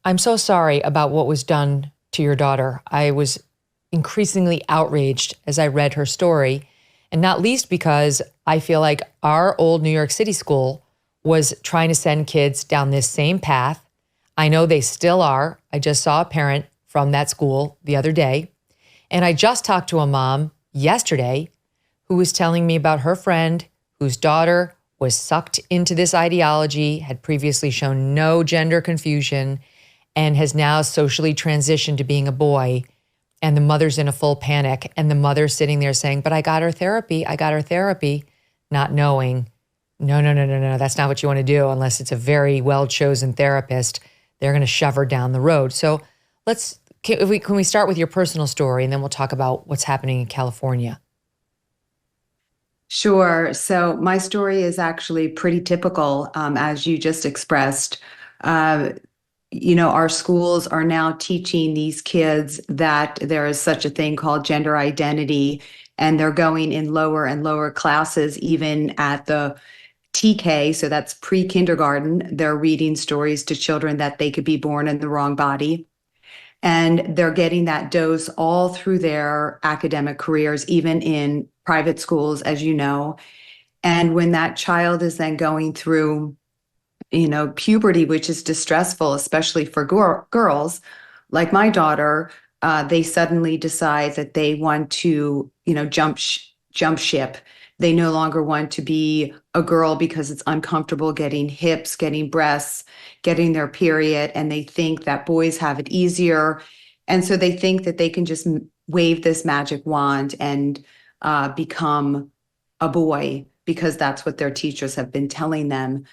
I'm so sorry about what was done to your daughter. I was increasingly outraged as I read her story, and not least because I feel like our old New York City school was trying to send kids down this same path. I know they still are. I just saw a parent from that school the other day, and I just talked to a mom yesterday who was telling me about her friend whose daughter was sucked into this ideology, had previously shown no gender confusion, and has now socially transitioned to being a boy. And the mother's in a full panic. And the mother's sitting there saying, but I got her therapy, not knowing, no, that's not what you want to do unless it's a very well-chosen therapist. They're going to shove her down the road. So can we start with your personal story, and then we'll talk about what's happening in California? Sure. So my story is actually pretty typical, as you just expressed. Uh, our schools are now teaching these kids that there is such a thing called gender identity, and they're going in lower and lower classes, even at the TK, so that's pre-kindergarten. They're reading stories to children that they could be born in the wrong body. And they're getting that dose all through their academic careers, even in private schools, as you know. And when that child is then going through puberty, which is distressful, especially for girls, like my daughter, they suddenly decide that they want to, jump ship. They no longer want to be a girl because it's uncomfortable getting hips, getting breasts, getting their period, and they think that boys have it easier. And so they think that they can just wave this magic wand and become a boy because that's what their teachers have been telling them.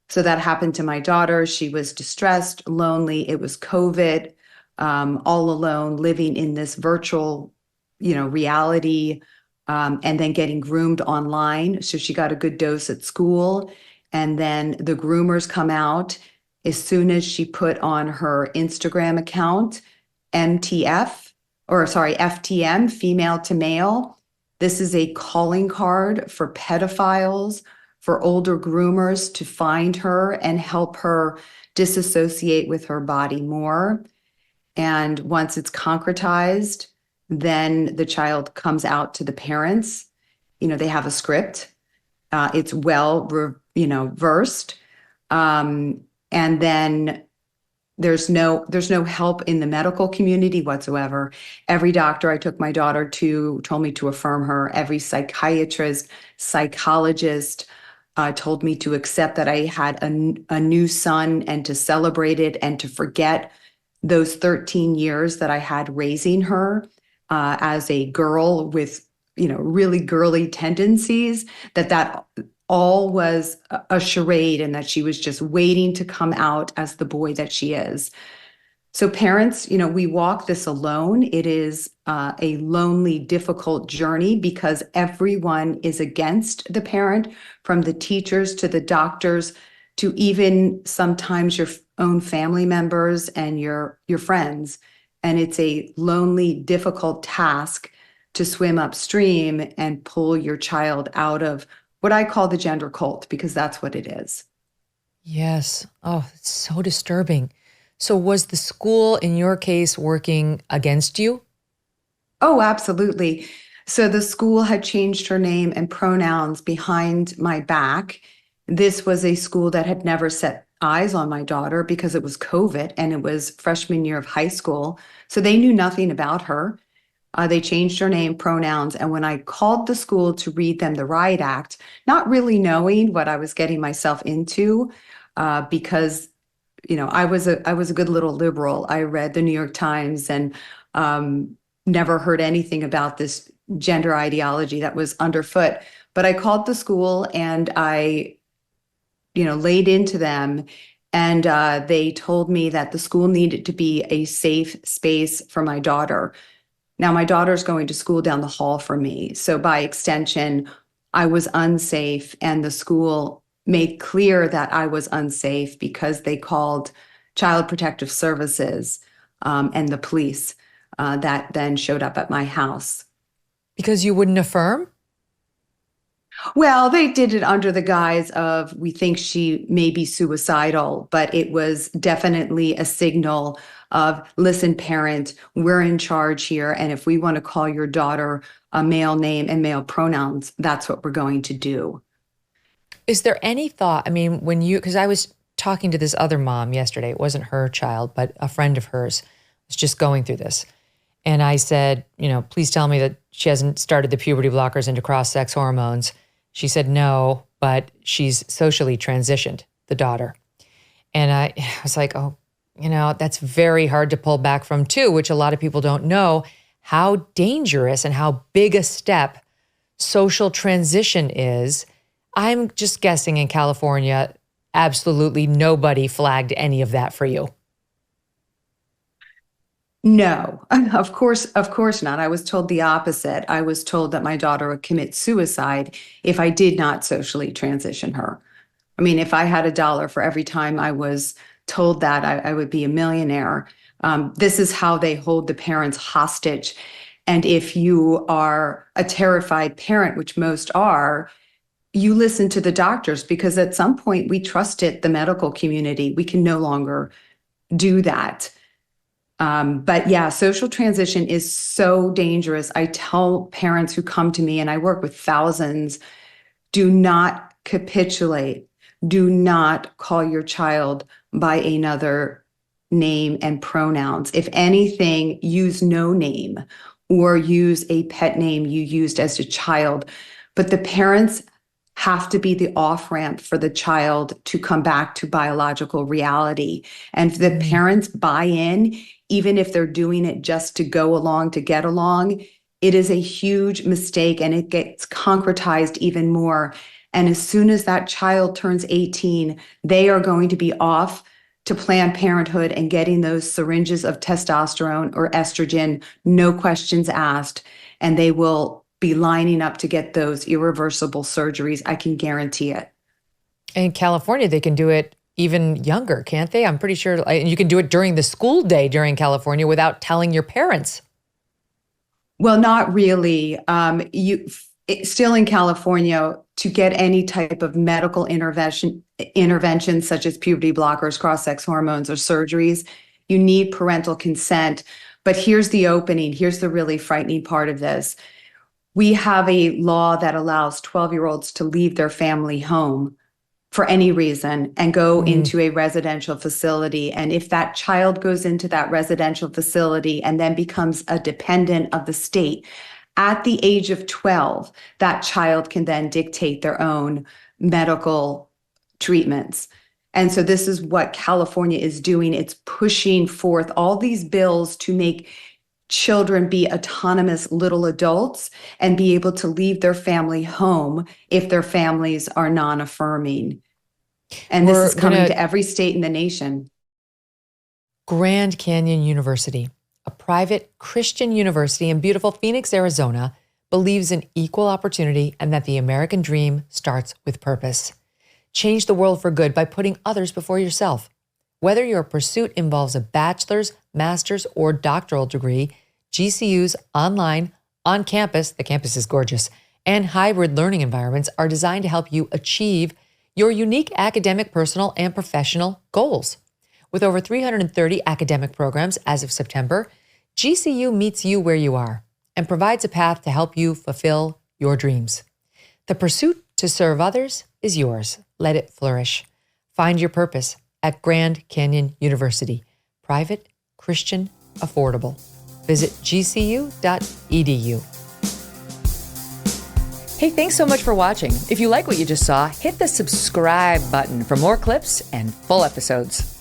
So that happened to my daughter. She was distressed, lonely. It was COVID, all alone, living in this virtual, reality, and then getting groomed online. So she got a good dose at school. And then the groomers come out as soon as she put on her Instagram account, FTM, female to male. This is a calling card for pedophiles, for older groomers to find her and help her disassociate with her body more. And once it's concretized, then the child comes out to the parents. They have a script. It's versed. And then there's no help in the medical community whatsoever. Every doctor I took my daughter to told me to affirm her. Every psychiatrist, psychologist, told me to accept that I had a new son and to celebrate it and to forget those 13 years that I had raising her as a girl with, really girly tendencies, that all was a charade and that she was just waiting to come out as the boy that she is. So parents, we walk this alone. It is a lonely, difficult journey because everyone is against the parent, from the teachers to the doctors to even sometimes your own family members and your friends. And it's a lonely, difficult task to swim upstream and pull your child out of what I call the gender cult, because that's what it is. Yes. Oh, it's so disturbing. So was the school, in your case, working against you? Oh, absolutely. So the school had changed her name and pronouns behind my back. This was a school that had never set eyes on my daughter because it was COVID and it was freshman year of high school. So they knew nothing about her. They changed her name, pronouns. And when I called the school to read them the riot act, not really knowing what I was getting myself into, because I was a good little liberal. I read the New York Times and never heard anything about this gender ideology that was underfoot. But I called the school and I, laid into them, and they told me that the school needed to be a safe space for my daughter. Now, my daughter's going to school down the hall from me. So by extension, I was unsafe, and the school made clear that I was unsafe because they called Child Protective Services and the police that then showed up at my house. Because you wouldn't affirm? Well, they did it under the guise of, we think she may be suicidal, but it was definitely a signal of, listen, parent, we're in charge here. And if we want to call your daughter a male name and male pronouns, that's what we're going to do. Is there any thought, because I was talking to this other mom yesterday, it wasn't her child, but a friend of hers was just going through this. And I said, please tell me that she hasn't started the puberty blockers into cross-sex hormones. She said no, but she's socially transitioned, the daughter. And I was like, oh, that's very hard to pull back from too, which a lot of people don't know how dangerous and how big a step social transition is. I'm just guessing in California, absolutely nobody flagged any of that for you. No, of course not. I was told the opposite. I was told that my daughter would commit suicide if I did not socially transition her. I mean, if I had $1 for every time I was told that, I would be a millionaire. This is how they hold the parents hostage. And if you are a terrified parent, which most are, you listen to the doctors, because at some point we trusted the medical community. We can no longer do that. But yeah, social transition is so dangerous. I tell parents who come to me, and I work with thousands, do not capitulate. Do not call your child by another name and pronouns. If anything, use no name or use a pet name you used as a child. But the parents have to be the off-ramp for the child to come back to biological reality. And if the parents buy in, even if they're doing it just to go along, to get along, it is a huge mistake, and it gets concretized even more. And as soon as that child turns 18, they are going to be off to Planned Parenthood and getting those syringes of testosterone or estrogen, no questions asked, and they will be lining up to get those irreversible surgeries. I can guarantee it. In California, they can do it even younger, can't they? I'm pretty sure you can do it during the school day during California without telling your parents. Well, not really. Still in California, to get any type of medical intervention such as puberty blockers, cross-sex hormones, or surgeries, you need parental consent. But here's the opening. Here's the really frightening part of this. We have a law that allows 12-year-olds to leave their family home for any reason and go into a residential facility. And if that child goes into that residential facility and then becomes a dependent of the state, at the age of 12, that child can then dictate their own medical treatments. And so this is what California is doing. It's pushing forth all these bills to make children be autonomous little adults and be able to leave their family home if their families are non-affirming. And this is coming to every state in the nation. Grand Canyon University, a private Christian university in beautiful Phoenix, Arizona, believes in equal opportunity and that the American dream starts with purpose. Change the world for good by putting others before yourself. Whether your pursuit involves a bachelor's, master's, or doctoral degree, GCU's online, on campus, the campus is gorgeous, and hybrid learning environments are designed to help you achieve your unique academic, personal, and professional goals. With over 330 academic programs as of September, GCU meets you where you are and provides a path to help you fulfill your dreams. The pursuit to serve others is yours. Let it flourish. Find your purpose at Grand Canyon University. Private, Christian, affordable. Visit gcu.edu. Hey, thanks so much for watching. If you like what you just saw, hit the subscribe button for more clips and full episodes.